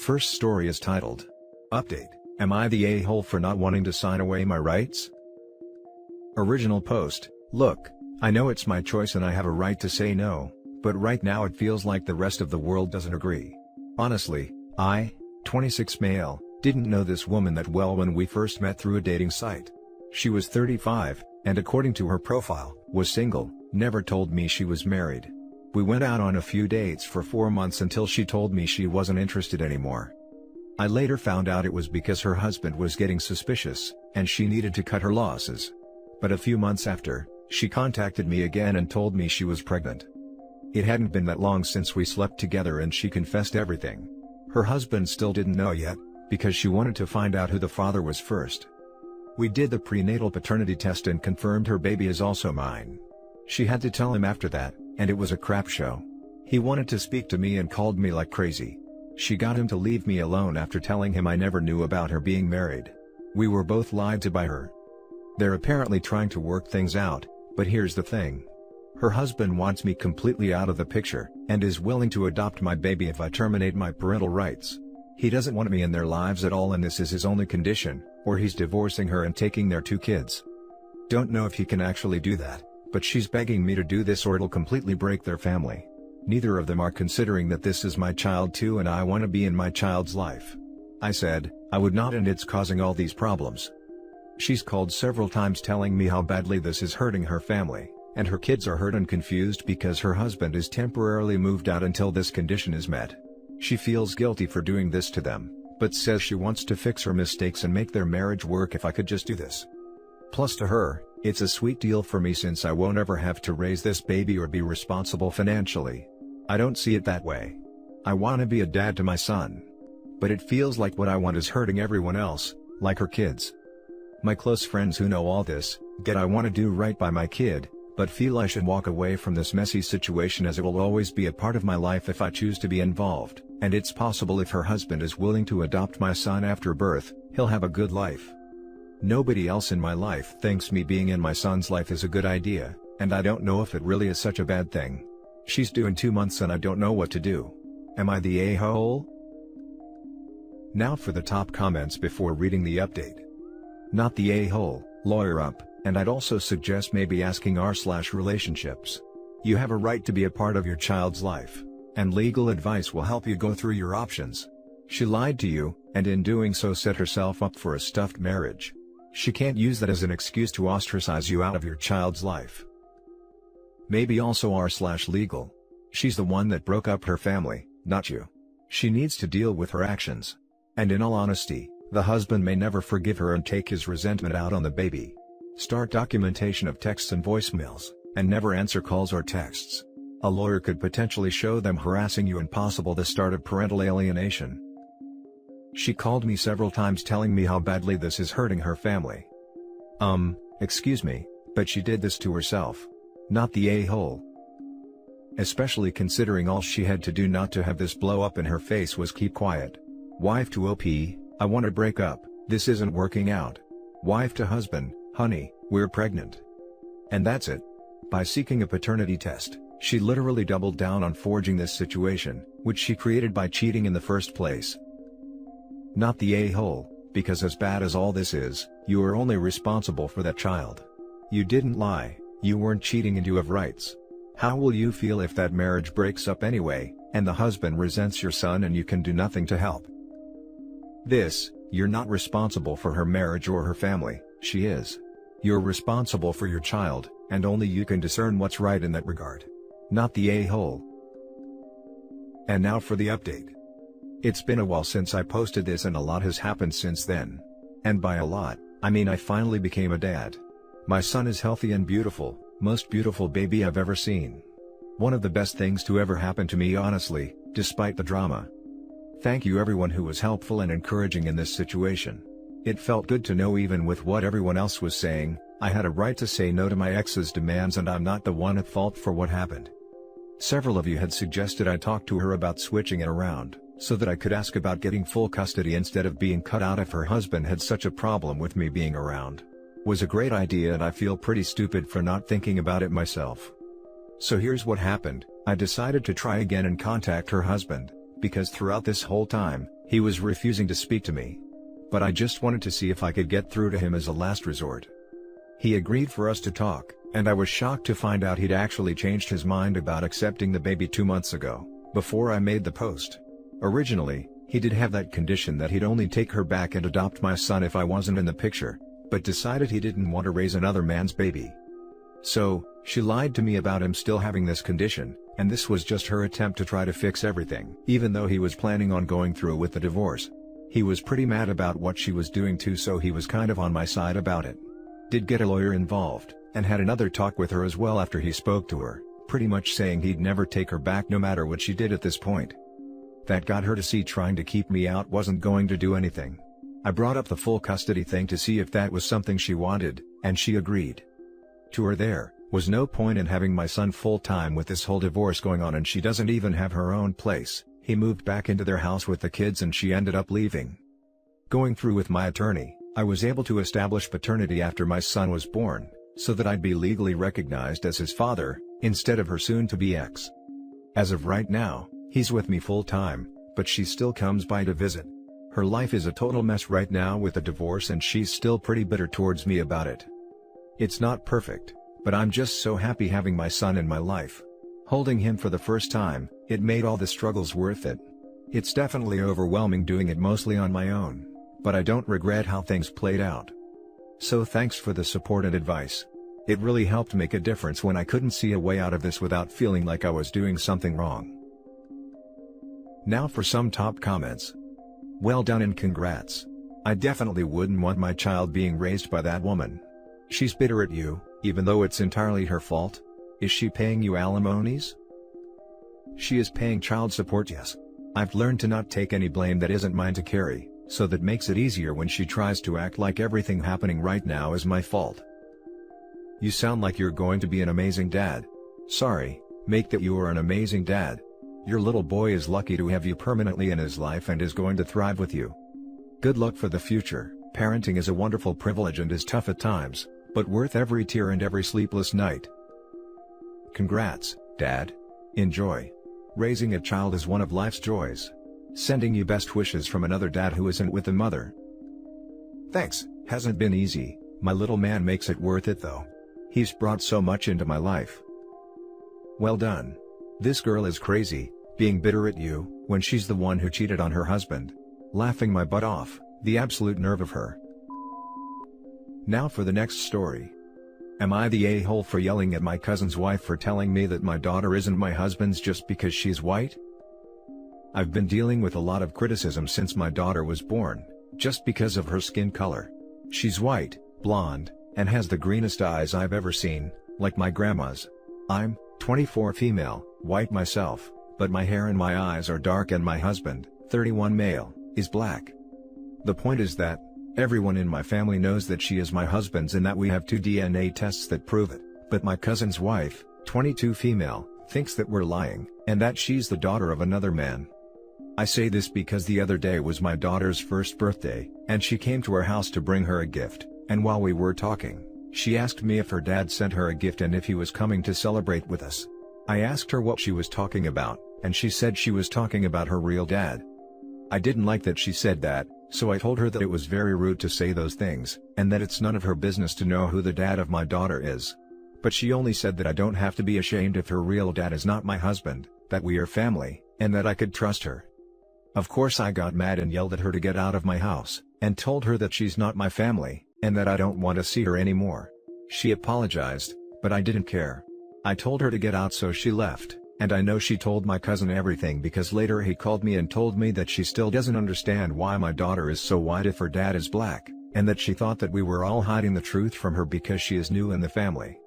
First story is titled, Update, Am I the a-hole for not wanting to sign away my rights? Original post, Look, I know it's my choice and I have a right to say no, but right now it feels like the rest of the world doesn't agree. Honestly, I, 26 male, didn't know this woman that well when we first met through a dating site. She was 35, and according to her profile, was single, never told me she was married. We went out on a few dates for 4 months until she told me she wasn't interested anymore. I later found out it was because her husband was getting suspicious, and she needed to cut her losses. But a few months after, she contacted me again and told me she was pregnant. It hadn't been that long since we slept together and she confessed everything. Her husband still didn't know yet, because she wanted to find out who the father was first. We did the prenatal paternity test and confirmed her baby is also mine. She had to tell him after that, and it was a crap show. He wanted to speak to me and called me like crazy. She got him to leave me alone after telling him I never knew about her being married. We were both lied to by her. They're apparently trying to work things out, but here's the thing. Her husband wants me completely out of the picture, and is willing to adopt my baby if I terminate my parental rights. He doesn't want me in their lives at all and this is his only condition, or he's divorcing her and taking their 2 kids. Don't know if he can actually do that, but she's begging me to do this or it'll completely break their family. Neither of them are considering that this is my child too and I want to be in my child's life. I said, I would not and it's causing all these problems. She's called several times telling me how badly this is hurting her family, and her kids are hurt and confused because her husband is temporarily moved out until this condition is met. She feels guilty for doing this to them, but says she wants to fix her mistakes and make their marriage work if I could just do this. Plus to her, it's a sweet deal for me since I won't ever have to raise this baby or be responsible financially. I don't see it that way. I want to be a dad to my son. But it feels like what I want is hurting everyone else, like her kids. My close friends who know all this, get I want to do right by my kid, but feel I should walk away from this messy situation as it will always be a part of my life if I choose to be involved, and it's possible if her husband is willing to adopt my son after birth, he'll have a good life. Nobody else in my life thinks me being in my son's life is a good idea, and I don't know if it really is such a bad thing. She's due in 2 months and I don't know what to do. Am I the a-hole? Now for the top comments before reading the update. Not the a-hole, lawyer up, and I'd also suggest maybe asking r/relationships. You have a right to be a part of your child's life, and legal advice will help you go through your options. She lied to you, and in doing so set herself up for a stuffed marriage. She can't use that as an excuse to ostracize you out of your child's life. Maybe also r/legal. She's the one that broke up her family, not you. She needs to deal with her actions. And in all honesty, the husband may never forgive her and take his resentment out on the baby. Start documentation of texts and voicemails, and never answer calls or texts. A lawyer could potentially show them harassing you and possible the start of parental alienation. She called me several times telling me how badly this is hurting her family. Excuse me, but she did this to herself. Not the a-hole. Especially considering all she had to do not to have this blow up in her face was keep quiet. Wife to OP, I want to break up, this isn't working out. Wife to husband, honey, we're pregnant. And that's it. By seeking a paternity test, she literally doubled down on forging this situation, which she created by cheating in the first place. Not the a-hole, because as bad as all this is, you are only responsible for that child. You didn't lie, you weren't cheating and you have rights. How will you feel if that marriage breaks up anyway, and the husband resents your son and you can do nothing to help? You're not responsible for her marriage or her family, she is. You're responsible for your child, and only you can discern what's right in that regard. Not the a-hole. And now for the update. It's been a while since I posted this and a lot has happened since then. And by a lot, I mean I finally became a dad. My son is healthy and beautiful, most beautiful baby I've ever seen. One of the best things to ever happen to me honestly, despite the drama. Thank you everyone who was helpful and encouraging in this situation. It felt good to know even with what everyone else was saying, I had a right to say no to my ex's demands and I'm not the one at fault for what happened. Several of you had suggested I talk to her about switching it around, so that I could ask about getting full custody instead of being cut out if her husband had such a problem with me being around. Was a great idea and I feel pretty stupid for not thinking about it myself. So here's what happened, I decided to try again and contact her husband, because throughout this whole time, he was refusing to speak to me. But I just wanted to see if I could get through to him as a last resort. He agreed for us to talk, and I was shocked to find out he'd actually changed his mind about accepting the baby 2 months ago, before I made the post. Originally, he did have that condition that he'd only take her back and adopt my son if I wasn't in the picture, but decided he didn't want to raise another man's baby. So, she lied to me about him still having this condition, and this was just her attempt to try to fix everything. Even though he was planning on going through with the divorce, he was pretty mad about what she was doing too, so he was kind of on my side about it. Did get a lawyer involved, and had another talk with her as well after he spoke to her, pretty much saying he'd never take her back no matter what she did at this point. That got her to see trying to keep me out wasn't going to do anything. I brought up the full custody thing to see if that was something she wanted, and she agreed. To her there was no point in having my son full-time with this whole divorce going on, and she doesn't even have her own place. He moved back into their house with the kids and she ended up leaving. Going through with my attorney, I was able to establish paternity after my son was born, so that I'd be legally recognized as his father, instead of her soon-to-be ex. As of right now, he's with me full-time, but she still comes by to visit. Her life is a total mess right now with the divorce, and she's still pretty bitter towards me about it. It's not perfect, but I'm just so happy having my son in my life. Holding him for the first time, it made all the struggles worth it. It's definitely overwhelming doing it mostly on my own, but I don't regret how things played out. So thanks for the support and advice. It really helped make a difference when I couldn't see a way out of this without feeling like I was doing something wrong. Now for some top comments. Well done and congrats. I definitely wouldn't want my child being raised by that woman. She's bitter at you, even though it's entirely her fault. Is she paying you alimonies? She is paying child support, yes. I've learned to not take any blame that isn't mine to carry, so that makes it easier when she tries to act like everything happening right now is my fault. You sound like you're going to be an amazing dad. Sorry, mate, that you are an amazing dad. Your little boy is lucky to have you permanently in his life and is going to thrive with you. Good luck for the future. Parenting is a wonderful privilege and is tough at times, but worth every tear and every sleepless night. Congrats, Dad. Enjoy. Raising a child is one of life's joys. Sending you best wishes from another dad who isn't with a mother. Thanks. Hasn't been easy. My little man makes it worth it though. He's brought so much into my life. Well done. This girl is crazy, being bitter at you, when she's the one who cheated on her husband. Laughing my butt off, the absolute nerve of her. Now for the next story. Am I the a-hole for yelling at my cousin's wife for telling me that my daughter isn't my husband's just because she's white? I've been dealing with a lot of criticism since my daughter was born, just because of her skin color. She's white, blonde, and has the greenest eyes I've ever seen, like my grandma's. I'm 24 female, white myself, but my hair and my eyes are dark, and my husband, 31 male, is black. The point is that everyone in my family knows that she is my husband's and that we have 2 DNA tests that prove it, but my cousin's wife, 22 female, thinks that we're lying, and that she's the daughter of another man. I say this because the other day was my daughter's first birthday, and she came to our house to bring her a gift, and while we were talking, she asked me if her dad sent her a gift and if he was coming to celebrate with us. I asked her what she was talking about, and she said she was talking about her real dad. I didn't like that she said that, so I told her that it was very rude to say those things, and that it's none of her business to know who the dad of my daughter is. But she only said that I don't have to be ashamed if her real dad is not my husband, that we are family, and that I could trust her. Of course I got mad and yelled at her to get out of my house, and told her that she's not my family, and that I don't want to see her anymore. She apologized, but I didn't care. I told her to get out, so she left, and I know she told my cousin everything because later he called me and told me that she still doesn't understand why my daughter is so white if her dad is black, and that she thought that we were all hiding the truth from her because she is new in the family.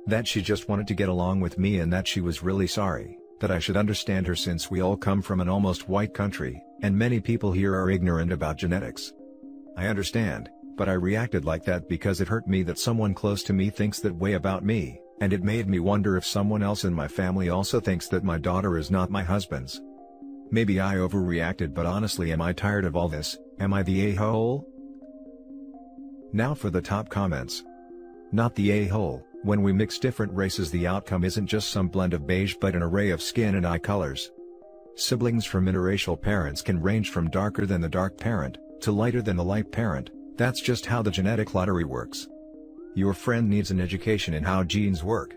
That she just wanted to get along with me and that she was really sorry, that I should understand her since we all come from an almost white country, and many people here are ignorant about genetics. I understand, but I reacted like that because it hurt me that someone close to me thinks that way about me, and it made me wonder if someone else in my family also thinks that my daughter is not my husband's. Maybe I overreacted, but honestly, am I tired of all this? Am I the a-hole? Now for the top comments. Not the a-hole. When we mix different races, the outcome isn't just some blend of beige but an array of skin and eye colors. Siblings from interracial parents can range from darker than the dark parent, to lighter than the light parent. That's just how the genetic lottery works. Your friend needs an education in how genes work.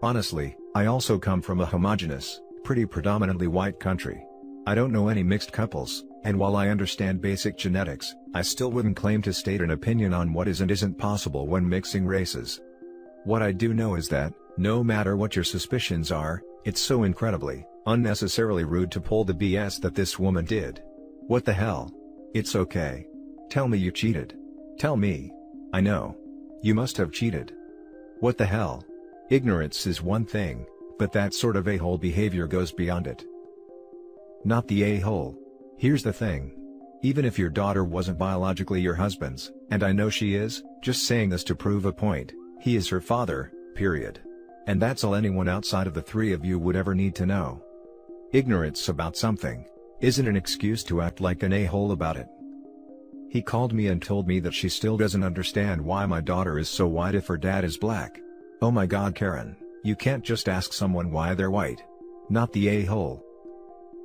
Honestly, I also come from a homogeneous, pretty predominantly white country. I don't know any mixed couples, and while I understand basic genetics, I still wouldn't claim to state an opinion on what is and isn't possible when mixing races. What I do know is that, no matter what your suspicions are, it's so incredibly, unnecessarily rude to pull the BS that this woman did. What the hell? It's okay. Tell me you cheated. Tell me. I know. You must have cheated. What the hell? Ignorance is one thing, but that sort of a-hole behavior goes beyond it. Not the a-hole. Here's the thing. Even if your daughter wasn't biologically your husband's, and I know she is, just saying this to prove a point, he is her father, period. And that's all anyone outside of the three of you would ever need to know. Ignorance about something isn't an excuse to act like an a-hole about it. He called me and told me that she still doesn't understand why my daughter is so white if her dad is black. Oh my god, Karen, you can't just ask someone why they're white. Not the a-hole.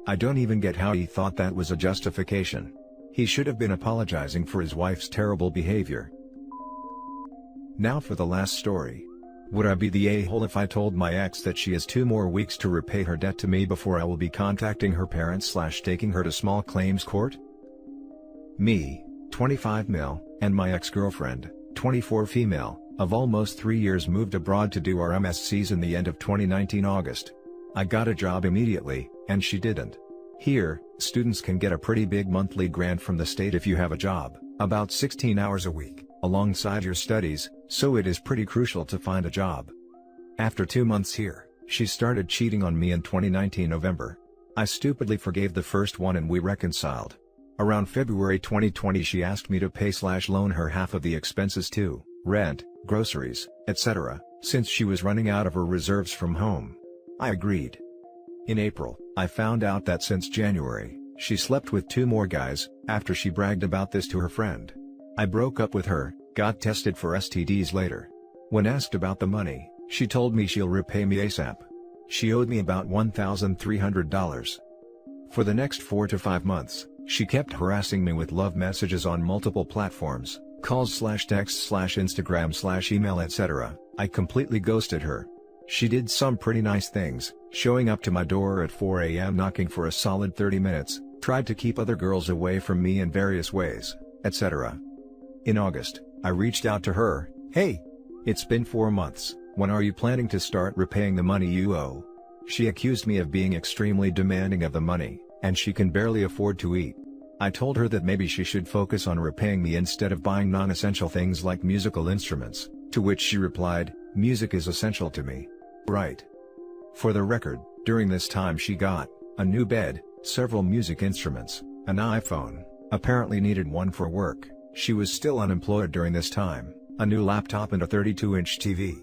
I don't even get how he thought that was a justification. He should have been apologizing for his wife's terrible behavior. Now for the last story. Would I be the a-hole if I told my ex that she has 2 more weeks to repay her debt to me before I will be contacting her parents / taking her to small claims court? Me, 25 male, and my ex-girlfriend, 24 female, of almost 3 years moved abroad to do our MSCs in the end of 2019 August. I got a job immediately, and she didn't. Here, students can get a pretty big monthly grant from the state if you have a job, about 16 hours a week, alongside your studies, so it is pretty crucial to find a job. After 2 months here, she started cheating on me in 2019 November. I stupidly forgave the first one and we reconciled. Around February 2020 she asked me to pay / loan her half of the expenses too, rent, groceries, etc., since she was running out of her reserves from home. I agreed. In April, I found out that since January, she slept with 2 more guys, after she bragged about this to her friend. I broke up with her, got tested for STDs later. When asked about the money, she told me she'll repay me ASAP. She owed me about $1,300. For the next 4 to 5 months, she kept harassing me with love messages on multiple platforms, calls / texts / Instagram / email etc. I completely ghosted her. She did some pretty nice things, showing up to my door at 4 a.m. knocking for a solid 30 minutes, tried to keep other girls away from me in various ways, etc. In August, I reached out to her. Hey! It's been 4 months, when are you planning to start repaying the money you owe? She accused me of being extremely demanding of the money, and she can barely afford to eat. I told her that maybe she should focus on repaying me instead of buying non-essential things like musical instruments, to which she replied, "Music is essential to me." Right. For the record, during this time she got a new bed, several music instruments, an iPhone, apparently needed one for work, she was still unemployed during this time, a new laptop and a 32-inch TV.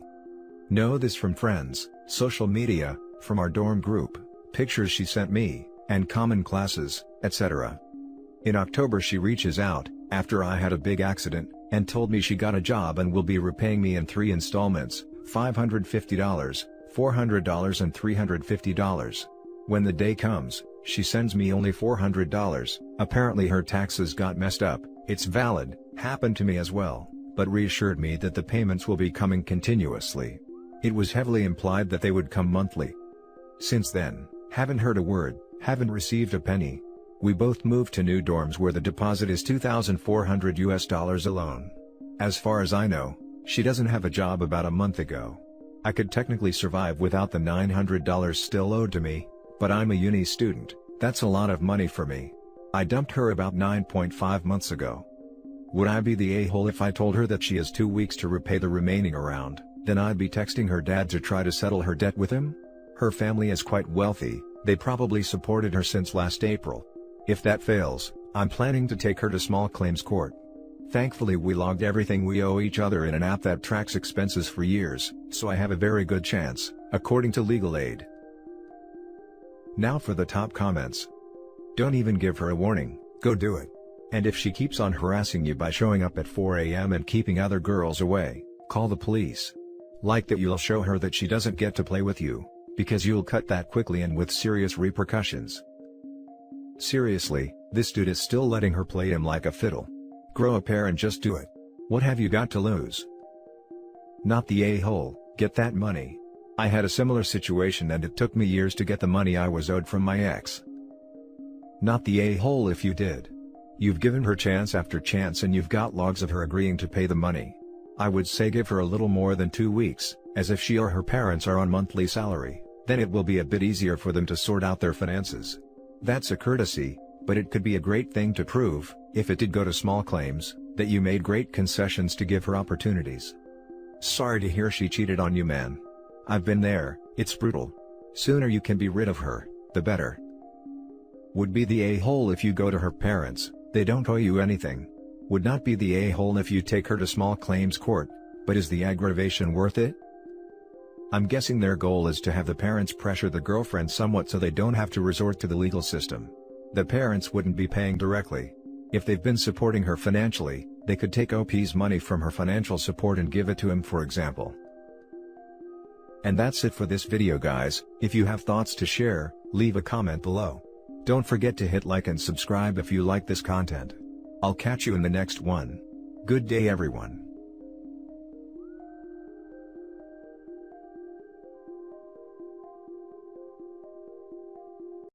Know this from friends, social media, from our dorm group, pictures she sent me, and common classes, etc. In October she reaches out, after I had a big accident, and told me she got a job and will be repaying me in 3 installments, $550, $400 and $350. When the day comes, she sends me only $400, apparently her taxes got messed up. It's valid, happened to me as well, but reassured me that the payments will be coming continuously. It was heavily implied that they would come monthly. Since then, haven't heard a word, haven't received a penny. We both moved to new dorms where the deposit is $2,400 alone. As far as I know, she doesn't have a job about a month ago. I could technically survive without the $900 still owed to me, but I'm a uni student, that's a lot of money for me. I dumped her about 9.5 months ago. Would I be the a-hole if I told her that she has 2 weeks to repay the remaining around, then I'd be texting her dad to try to settle her debt with him? Her family is quite wealthy, they probably supported her since last April. If that fails, I'm planning to take her to small claims court. Thankfully we logged everything we owe each other in an app that tracks expenses for years, so I have a very good chance, according to Legal Aid. Now for the top comments. Don't even give her a warning, go do it. And if she keeps on harassing you by showing up at 4 a.m. and keeping other girls away, call the police. Like that you'll show her that she doesn't get to play with you, because you'll cut that quickly and with serious repercussions. Seriously, this dude is still letting her play him like a fiddle. Grow a pair and just do it. What have you got to lose? Not the a-hole, get that money. I had a similar situation and it took me years to get the money I was owed from my ex. Not the a-hole if you did. You've given her chance after chance and you've got logs of her agreeing to pay the money. I would say give her a little more than 2 weeks, as if she or her parents are on monthly salary, then it will be a bit easier for them to sort out their finances. That's a courtesy, but it could be a great thing to prove, if it did go to small claims, that you made great concessions to give her opportunities. Sorry to hear she cheated on you, man. I've been there, it's brutal. Sooner you can be rid of her, the better. Would be the a-hole if you go to her parents, they don't owe you anything. Would not be the a-hole if you take her to small claims court, but is the aggravation worth it? I'm guessing their goal is to have the parents pressure the girlfriend somewhat so they don't have to resort to the legal system. The parents wouldn't be paying directly. If they've been supporting her financially, they could take OP's money from her financial support and give it to him, for example. And that's it for this video, guys. If you have thoughts to share, leave a comment below. Don't forget to hit like and subscribe if you like this content. I'll catch you in the next one. Good day, everyone.